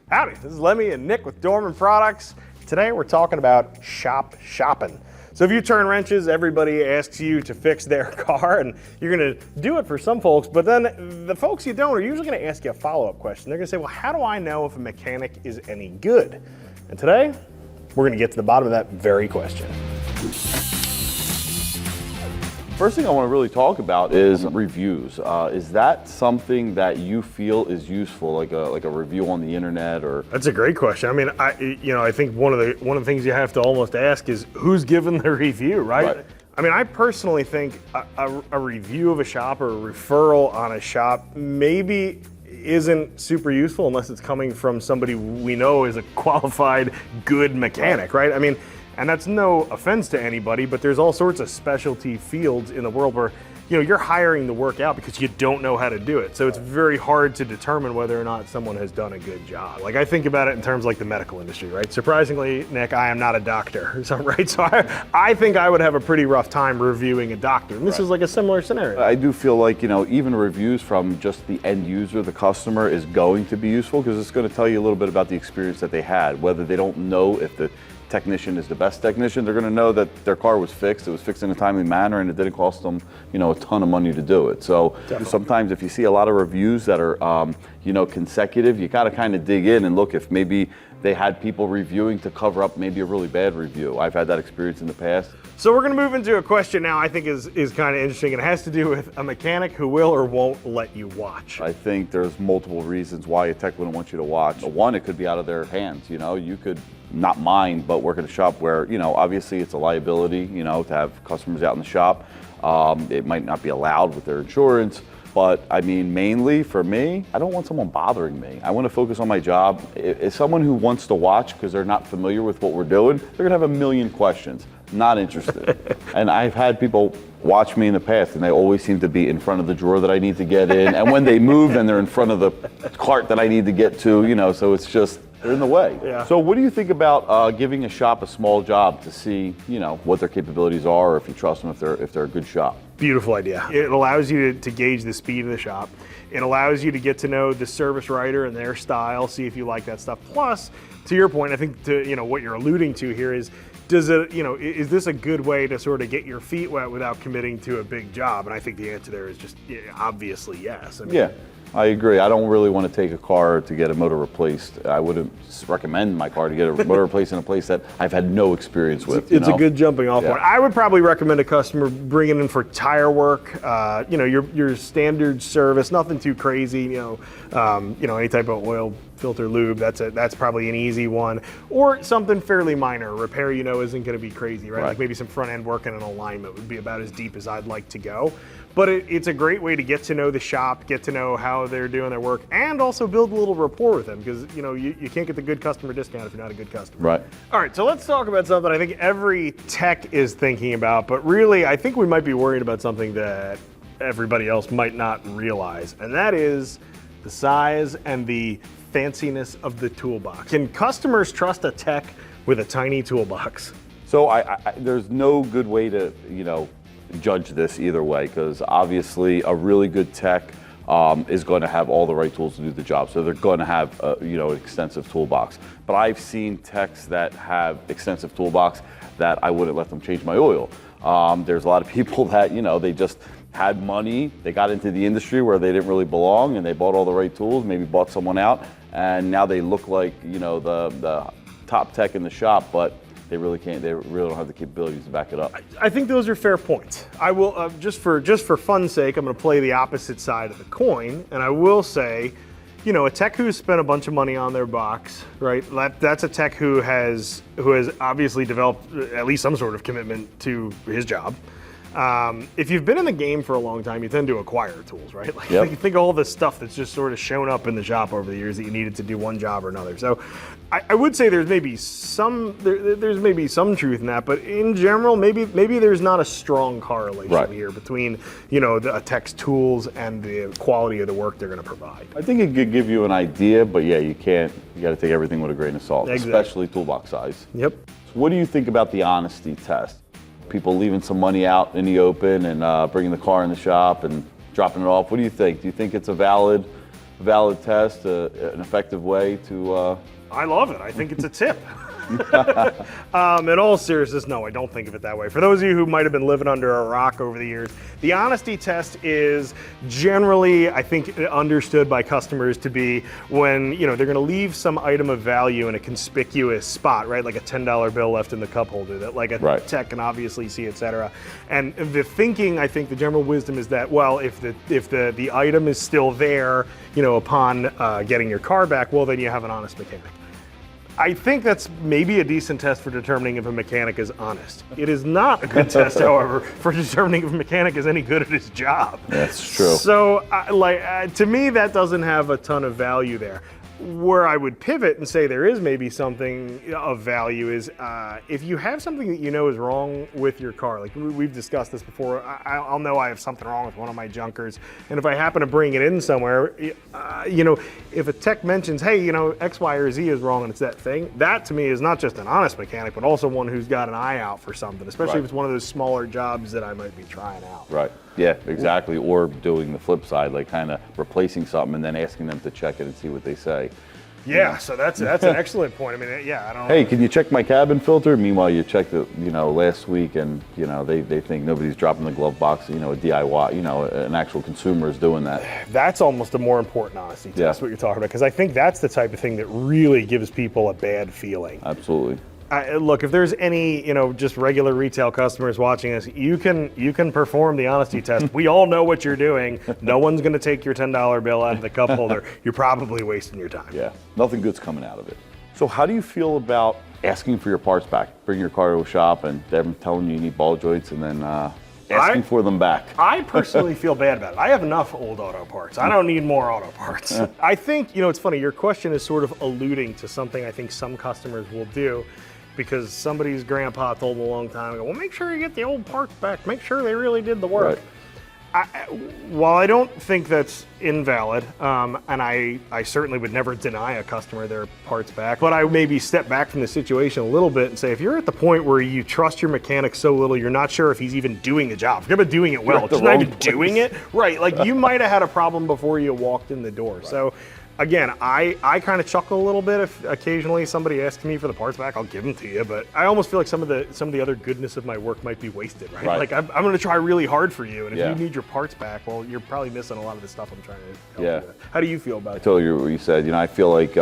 Howdy, this is Lemmy and Nick with Dorman Products. Today we're talking about shop shopping. So if you turn wrenches, everybody asks you to fix their car, and you're gonna do it for some folks, but then the folks you don't are usually gonna ask you a follow-up question. They're gonna say, well, how do I know if a mechanic is any good? And today, we're gonna get to the bottom of that very question. First thing I want to really talk about is reviews. Is that something that you feel is useful, like a review on the internet, or? That's a great question. I mean, I think one of the things you have to almost ask is who's given the review, right? I mean, I personally think a review of a shop or a referral on a shop maybe isn't super useful unless it's coming from somebody we know is a qualified, good mechanic, right? I mean, and that's no offense to anybody, but there's all sorts of specialty fields in the world where, you know, you're hiring the work out because you don't know how to do it. So it's very hard to determine whether or not someone has done a good job. Like, I think about it in terms like the medical industry, right? Surprisingly, Nick, I am not a doctor, right? So I think I would have a pretty rough time reviewing a doctor. And this is like a similar scenario. I do feel like, you know, even reviews from just the end user, the customer, is going to be useful because it's going to tell you a little bit about the experience that they had, whether they don't know if the technician is the best technician. They're going to know that their car was fixed. It was fixed in a timely manner, and it didn't cost them, you know, a ton of money to do it. So sometimes if you see a lot of reviews that are, you know, consecutive, you got to kind of dig in and look if maybe they had people reviewing to cover up maybe a really bad review. I've had that experience in the past. So we're going to move into a question now I think is kind of interesting. It has to do with a mechanic who will or won't let you watch. I think there's multiple reasons why a tech wouldn't want you to watch. One, it could be out of their hands. You know, you could not mind, but work at a shop where, you know, obviously it's a liability, you know, to have customers out in the shop. It might not be allowed with their insurance. But I mean, mainly for me, I don't want someone bothering me. I want to focus on my job. If someone who wants to watch because they're not familiar with what we're doing, they're gonna have a million questions. Not interested. And I've had people watch me in the past, and they always seem to be in front of the drawer that I need to get in. And when they move, then they're in front of the cart that I need to get to, you know, so it's just, they're in the way. Yeah. So what do you think about giving a shop a small job to see, you know, what their capabilities are, or if you trust them, if they're a good shop? Beautiful idea. It allows you to gauge the speed of the shop. It allows you to get to know the service writer and their style, see if you like that stuff. Plus, to your point, I think what you're alluding to here is, is this a good way to sort of get your feet wet without committing to a big job? And I think the answer there is just obviously yes. I mean, yeah. I agree. I don't really want to take a car to get a motor replaced. I wouldn't recommend my car to get a motor replaced in a place that I've had no experience with. It's a good jumping off point. I would probably recommend a customer bring it in for tire work. Your standard service, nothing too crazy. Any type of oil filter lube. That's probably an easy one, or something fairly minor. Repair, isn't going to be crazy, right? Like maybe some front end work and an alignment would be about as deep as I'd like to go. But it's a great way to get to know the shop, get to know how they're doing their work, and also build a little rapport with them, because you can't get the good customer discount if you're not a good customer. Right. All right, so let's talk about something I think every tech is thinking about, but really I think we might be worried about something that everybody else might not realize, and that is the size and the fanciness of the toolbox. Can customers trust a tech with a tiny toolbox? So there's no good way to, judge this either way, because obviously a really good tech is going to have all the right tools to do the job. So they're going to have an extensive toolbox. But I've seen techs that have extensive toolbox that I wouldn't let them change my oil. There's a lot of people that, they just had money, they got into the industry where they didn't really belong, and they bought all the right tools, maybe bought someone out, and now they look like, the top tech in the shop, but they really don't have the capabilities to back it up. I think those are fair points. I will, just for fun's sake, I'm going to play the opposite side of the coin, and I will say, a tech who's spent a bunch of money on their box, right? That's a tech who has obviously developed at least some sort of commitment to his job. If you've been in the game for a long time, you tend to acquire tools, right? Like, think of all the stuff that's just sort of shown up in the shop over the years that you needed to do one job or another. So I would say there's maybe some truth in that, but in general, maybe there's not a strong correlation here between, a tech's tools and the quality of the work they're going to provide. I think it could give you an idea, but yeah, you got to take everything with a grain of salt, especially toolbox size. Yep. So what do you think about the honesty test? People leaving some money out in the open and bringing the car in the shop and dropping it off. What do you think? Do you think it's a valid valid test, an effective way to. I love it. I think it's a tip. In all seriousness, no, I don't think of it that way. For those of you who might have been living under a rock over the years, the honesty test is generally, I think, understood by customers to be when, you know, they're going to leave some item of value in a conspicuous spot, right? Like a $10 bill left in the cup holder that like a tech can obviously see, etc. And the thinking, I think the general wisdom is that, well, if the item is still there, you know, upon getting your car back, well, then you have an honest mechanic. I think that's maybe a decent test for determining if a mechanic is honest. It is not a good test, however, for determining if a mechanic is any good at his job. That's true. So, to me, that doesn't have a ton of value there. Where I would pivot and say there is maybe something of value is if you have something that you know is wrong with your car, like we've discussed this before, I'll know I have something wrong with one of my junkers, and if I happen to bring it in somewhere, you know, if a tech mentions, hey, you know, X, Y, or Z is wrong and it's that thing, that to me is not just an honest mechanic, but also one who's got an eye out for something, especially if it's one of those smaller jobs that I might be trying out. Right. Yeah, exactly. Or doing the flip side, like kind of replacing something and then asking them to check it and see what they say. Yeah, so that's an excellent point. I mean, yeah, I don't know. Hey, can you check my cabin filter? Meanwhile, you checked it, you know, last week, and you know they think nobody's dropping the glove box. You know, a DIY, you know, an actual consumer is doing that. That's almost a more important honesty test. What you're talking about, because I think that's the type of thing that really gives people a bad feeling. Absolutely. Look, if there's any, you know, just regular retail customers watching this, you can perform the honesty test. We all know what you're doing. No one's going to take your $10 bill out of the cup holder. You're probably wasting your time. Yeah, nothing good's coming out of it. So how do you feel about asking for your parts back? Bring your car to a shop and them telling you need ball joints and then asking for them back. I personally feel bad about it. I have enough old auto parts. I don't need more auto parts. I think, you know, it's funny, your question is sort of alluding to something I think some customers will do, because somebody's grandpa told them a long time ago, well, make sure you get the old parts back. Make sure they really did the work. Right. While I don't think that's invalid, and I certainly would never deny a customer their parts back, but I maybe step back from the situation a little bit and say, if you're at the point where you trust your mechanic so little, you're not sure if he's even doing the job, forget about doing it well, just not even doing it, right, like you might have had a problem before you walked in the door. Right. So again, I kind of chuckle a little bit if occasionally somebody asks me for the parts back. I'll give them to you, but I almost feel like some of the other goodness of my work might be wasted, right? Like I'm going to try really hard for you, and if you need your parts back, well, you're probably missing a lot of the stuff I'm trying to help you with. How do you feel about it? I totally agree with what you said. You know, I feel like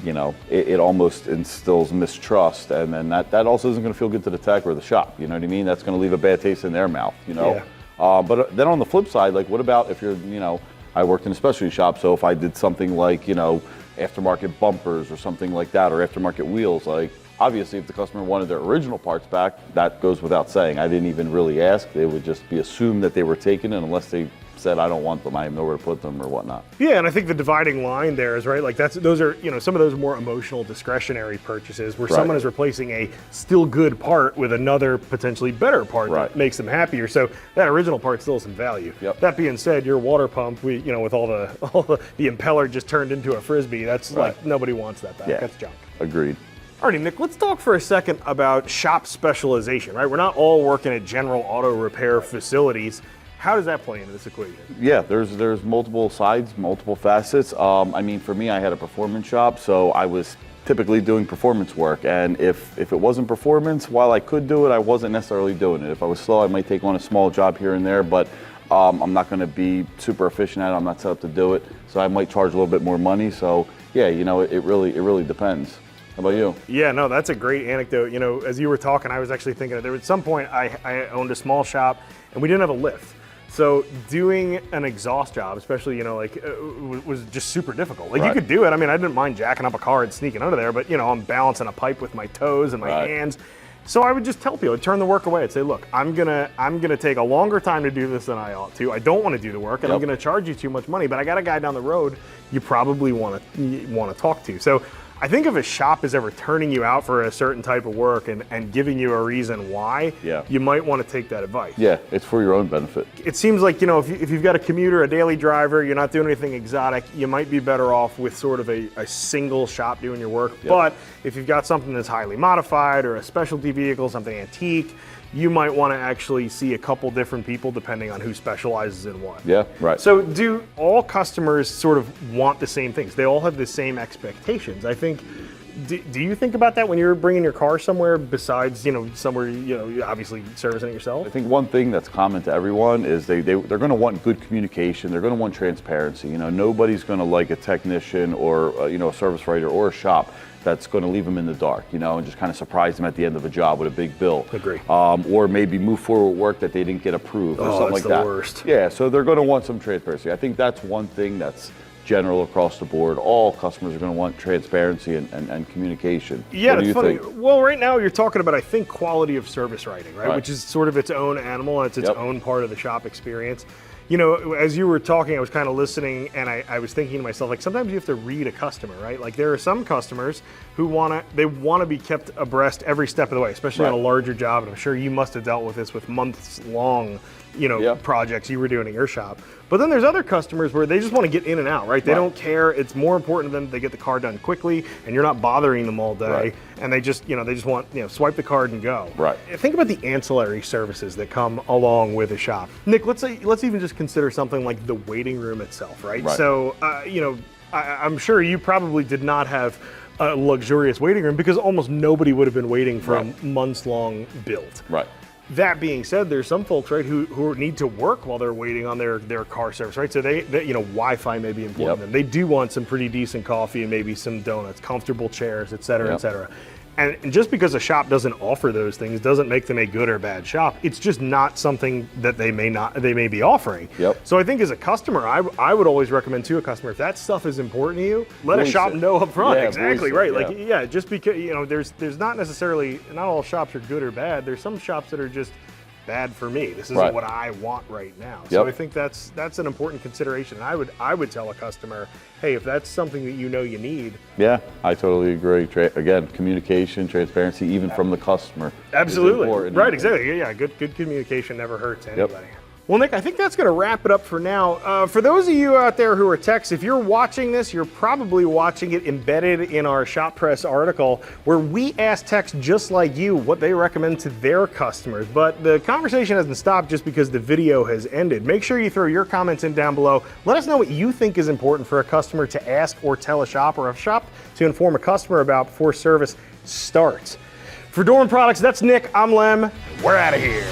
you know, it almost instills mistrust, and then that also isn't going to feel good to the tech or the shop. You know what I mean? That's going to leave a bad taste in their mouth. You know. Yeah. But then on the flip side, like, what about if you're, you know, I worked in a specialty shop, so if I did something like, you know, aftermarket bumpers or something like that, or aftermarket wheels, like, obviously if the customer wanted their original parts back, that goes without saying. I didn't even really ask. They would just be assumed that they were taken, and unless they said, I don't want them, I have nowhere to put them or whatnot. Yeah, and I think the dividing line there is, right, like those are, you know, some of those more emotional discretionary purchases where someone is replacing a still good part with another potentially better part that makes them happier. So that original part still has some value. That being said, your water pump, you know, with all the impeller just turned into a Frisbee, that's like, nobody wants that back. That's junk. Agreed. Alrighty, Nick, let's talk for a second about shop specialization, right? We're not all working at general auto repair facilities. How does that play into this equation? Yeah, there's multiple sides, multiple facets. I mean, for me, I had a performance shop, so I was typically doing performance work. And if it wasn't performance, while I could do it, I wasn't necessarily doing it. If I was slow, I might take on a small job here and there, but I'm not going to be super efficient at it. I'm not set up to do it, so I might charge a little bit more money. So yeah, you know, it really depends. How about you? Yeah, no, that's a great anecdote. You know, as you were talking, I was actually thinking there was some point I owned a small shop and we didn't have a lift. So doing an exhaust job, especially, you know, like was just super difficult. Like you could do it. I mean, I didn't mind jacking up a car and sneaking under there, but you know, I'm balancing a pipe with my toes and my hands. So I would just tell people, I'd turn the work away. I'd say, look, I'm gonna take a longer time to do this than I ought to. I don't want to do the work, and I'm gonna charge you too much money. But I got a guy down the road you probably want to talk to. So I think if a shop is ever turning you out for a certain type of work and giving you a reason why, you might want to take that advice. Yeah, it's for your own benefit. It seems like, you know, if you've got a commuter, a daily driver, you're not doing anything exotic, you might be better off with sort of a single shop doing your work. But if you've got something that's highly modified or a specialty vehicle, something antique, you might want to actually see a couple different people depending on who specializes in what. Yeah, right. So do all customers sort of want the same things? They all have the same expectations. I think, do you think about that when you're bringing your car somewhere besides, somewhere, obviously servicing it yourself? I think one thing that's common to everyone is they're going to want good communication. They're going to want transparency. Nobody's going to like a technician or a service writer or a shop that's going to leave them in the dark, and just kind of surprise them at the end of a job with a big bill. Agree. Or maybe move forward with work that they didn't get approved or something like that. That's the worst. Yeah, so they're going to want some transparency. I think that's one thing that's general across the board. All customers are going to want transparency and communication. Yeah, what do you funny. think? Well, right now you're talking about, I think, quality of service writing, right? Right. Which is sort of its own animal and it's its Yep. own part of the shop experience. As you were talking, I was kind of listening and I was thinking to myself, like, sometimes you have to read a customer, right? Like, there are some customers who want to be kept abreast every step of the way, especially on a larger job. And I'm sure you must have dealt with this with months long, Yep. projects you were doing at your shop. But then there's other customers where they just want to get in and out, right? They don't care. It's more important to them that they get the car done quickly and you're not bothering them all day. Right. And they just want, swipe the card and go. Right. Think about the ancillary services that come along with a shop. Nick, let's even just consider something like the waiting room itself, right? Right. So, I'm sure you probably did not have a luxurious waiting room because almost nobody would have been waiting for Right. a months-long build. Right. That being said, there's some folks, right, who need to work while they're waiting on their car service, right? So they Wi-Fi may be important Yep. to them. They do want some pretty decent coffee and maybe some donuts, comfortable chairs, et cetera, et Yep. cetera. And just because a shop doesn't offer those things doesn't make them a good or bad shop. It's just not something that they may be offering. Yep. So I think as a customer, I would always recommend to a customer, if that stuff is important to you, let a Voice shop it. know up front. Yeah, Exactly, voice it, right. yeah. Like, just because, there's not necessarily, not all shops are good or bad. There's some shops that are just bad for me. This isn't Right. what I want right now. So Yep. I think that's an important consideration. And I would tell a customer, hey, if that's something that you need. Yeah, I totally agree. Again, communication, transparency, even from the customer. is Absolutely. important. Right, exactly. Yeah, good communication never hurts anybody. Well, Nick, I think that's going to wrap it up for now. For those of you out there who are techs, if you're watching this, you're probably watching it embedded in our Shop Press article where we ask techs just like you what they recommend to their customers. But the conversation hasn't stopped just because the video has ended. Make sure you throw your comments in down below. Let us know what you think is important for a customer to ask or tell a shop, or a shop to inform a customer about before service starts. For Dorman Products, that's Nick. I'm Lem. We're out of here.